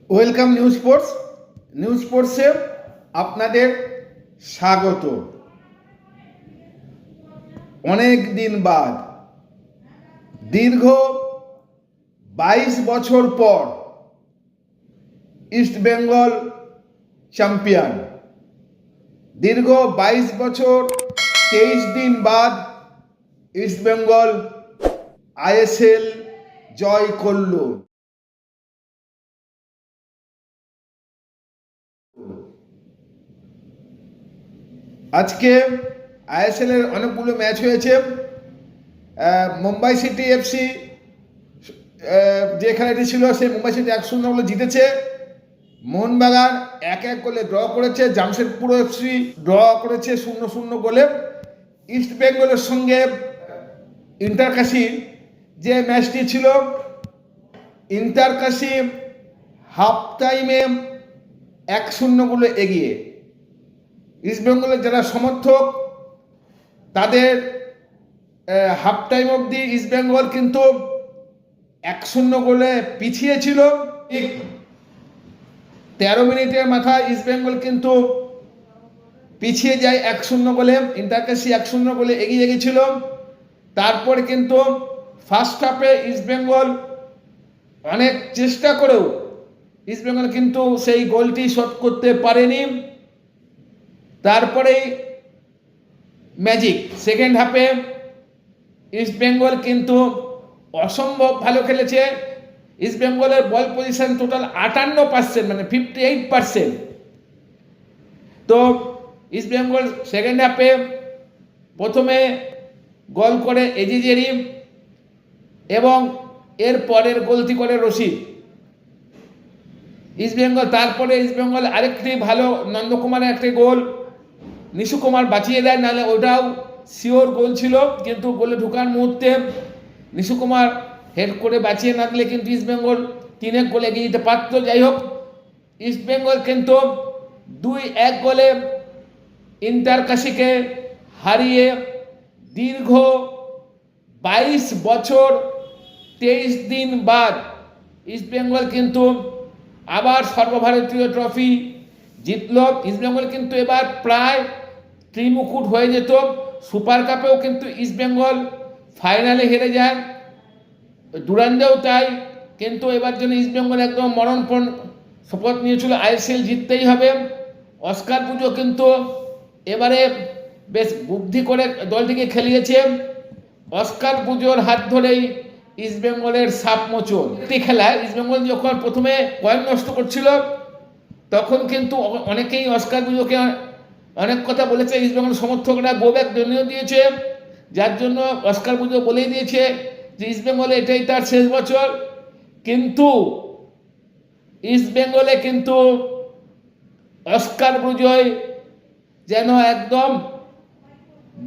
Welcome new স্পোর্টসে আপনাদের স্বাগত। অনেক দিন বাদ দীর্ঘ 22 বছর পর ইস্ট বেঙ্গল চ্যাম্পিয়ন। দীর্ঘ 22 বছর 23 দিন বাদ ইস্ট বেঙ্গল আইএসএল জয় করল। আজকে আইএসএল এর অনেকগুলো ম্যাচ হয়েছে। মুম্বাই সিটি এফসি যে খেলাটি ছিল সেই মুম্বাই সিটি 1-0 গোলে জিতেছে। মোহনবাগান 1-1 গোলে ড্র করেছে। জামশেদপুর এফসি ড্র করেছে 0-0 গোলে। ইস্ট বেঙ্গলের সঙ্গে ইন্টারকাশি যে ম্যাচটি ছিল, ইন্টারকাশি হাফ টাইমে 1-0 গোলে এগিয়ে। ইস্ট বেঙ্গলের যারা সমর্থক তাদের হাফ টাইম অবধি ইস্ট বেঙ্গল কিন্তু 1-0 গোলে পিছিয়ে ছিল। ঠিক 13 মিনিটের মাথায় ইস্ট বেঙ্গল কিন্তু পিছিয়ে যায় 1-0 গোলে। ইন্টারকাশি 1-0 গোলে এগিয়ে গেছিল। তারপরে কিন্তু ফার্স্ট হাফে ইস্ট বেঙ্গল অনেক চেষ্টা করেও ইস্ট বেঙ্গল কিন্তু সেই গোলটি শোধ করতে পারেনি। তারপরেই ম্যাজিক সেকেন্ড হাফে ইস্ট বেঙ্গল কিন্তু অসম্ভব ভালো খেলেছে। ইস্ট বেঙ্গলের বল পজিশন টোটাল 58%, মানে 58%। তো ইস্ট বেঙ্গল সেকেন্ড হাফে প্রথমে গোল করে এজিজেরি এবং এর পরের গোলটি করে রশিদ। ইস্ট বেঙ্গল তারপরে ইস্ট বেঙ্গল আরেকটি ভালো নন্দকুমারের একটি গোল নিশু কুমার বাঁচিয়ে দেয়, নাহলে ওটাও শিওর গোল ছিল। কিন্তু গোলে ঢুকার মুহূর্তে নিশু কুমার হেড করে বাঁচিয়ে না দিলে কিন্তু ইস্ট বেঙ্গল 3-1 গোলে এগিয়ে যেতে পারত। যাই হোক, ইস্ট বেঙ্গল কিন্তু 2-1 গোলে ইন্টারকাশিকে হারিয়ে দীর্ঘ 22 বছর 23 দিন বাদ ইস্ট বেঙ্গল কিন্তু আবার সর্বভারতীয় ট্রফি জিতল। ইস্ট বেঙ্গল কিন্তু এবার প্রায় ত্রিমুকুট হয়ে যেত। সুপার কাপেও কিন্তু ইস্ট বেঙ্গল ফাইনালে হেরে যায়, ডুরান্ডেও তাই। কিন্তু এবার জন্য ইস্ট বেঙ্গল একদম মরণপণ শপথ নিয়েছিল, আইএসএল জিততেই হবে। অস্কার পুজো কিন্তু এবারে বেশ বুদ্ধি করে দলটিকে খেলিয়েছে। অস্কার পুজোর হাত ধরেই ইস্ট বেঙ্গলের সাপ মোচন। একটি খেলায় ইস্ট বেঙ্গল যখন প্রথমে পয়েন্ট নষ্ট করছিল তখন কিন্তু অনেকেই অস্কার পুজোকে অনেক কথা বলেছে। ইস্ট বেঙ্গল সমর্থকরা গো ব্যাক জানিয়ে দিয়েছে, যার জন্য অস্কার পুজো বলেই দিয়েছে যে ইস্ট বেঙ্গলে এটাই তার শেষ বছর। কিন্তু ইস্ট বেঙ্গলে কিন্তু অস্কার পুজোয় যেন একদম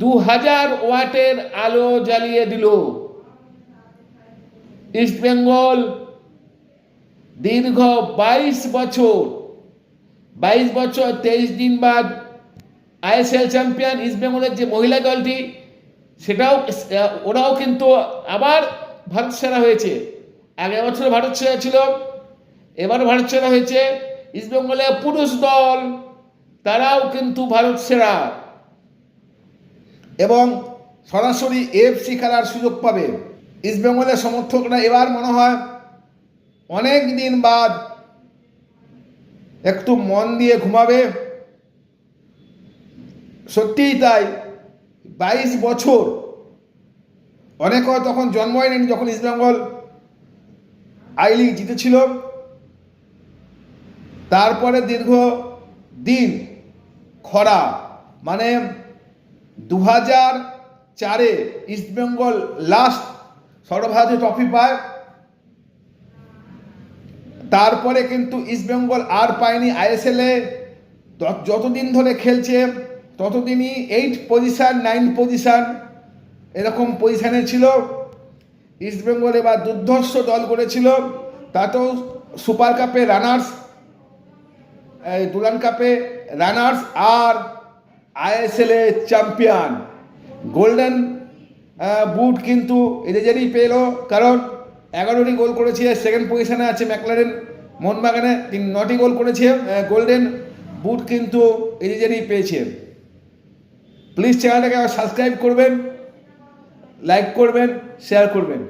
2000 ওয়াটের আলো জ্বালিয়ে দিল। ইস্ট বেঙ্গল দীর্ঘ 22 বছর 23 দিন বাদ আইএসএল চ্যাম্পিয়ন। ইস্ট বেঙ্গলের যে মহিলা দলটি সেটাও ওরাও কিন্তু আবার ভারত সেরা হয়েছে। আগের বছর ভারত সেরা ছিল, এবার ভারত সেরা হয়েছে। ইস্ট বেঙ্গলের পুরুষ দল তারাও কিন্তু ভারত সেরা এবং সরাসরি এএফসি খেলার সুযোগ পাবে। ইস্ট বেঙ্গলের সমর্থকরা এবার মনে হয় অনেক দিন বাদ একটু মন দিয়ে ঘুমাবে। সত্যিই তাই, 22 বছর, অনেক তখন জন্ম হয়নি যখন ইস্ট বেঙ্গল আই লিগ জিতেছিল। তারপরে দীর্ঘ দিন খরা, মানে 2004-এ ইস্ট বেঙ্গল লাস্ট সর্বভারতীয় ট্রফি পায়। তারপরে কিন্তু ইস্ট বেঙ্গল আর পায়নি। আইএসএলে যতদিন ধরে খেলছে ততদিনই 8 পজিশন 9 পজিশন এরকম পজিশানে ছিল। ইস্ট বেঙ্গল এবার দুর্ধর্ষ দল করেছিল, তাতেও সুপার কাপে রানার্স, ডুরান্ড কাপে রানার্স আর আইএসএলে চ্যাম্পিয়ন। গোল্ডেন বুট কিন্তু এদেরই পেল, কারণ 11টি গোল করেছে। সেকেন্ড পজিশনে আছে ম্যাকলারেন মোহনবাগানে তিনি 9টি গোল করেছে, গোল্ডেন বুট কিন্তু নিজেরই পেয়েছে। প্লিজ চ্যানেলটাকে সাবস্ক্রাইব করবেন, লাইক করবেন, শেয়ার করবেন।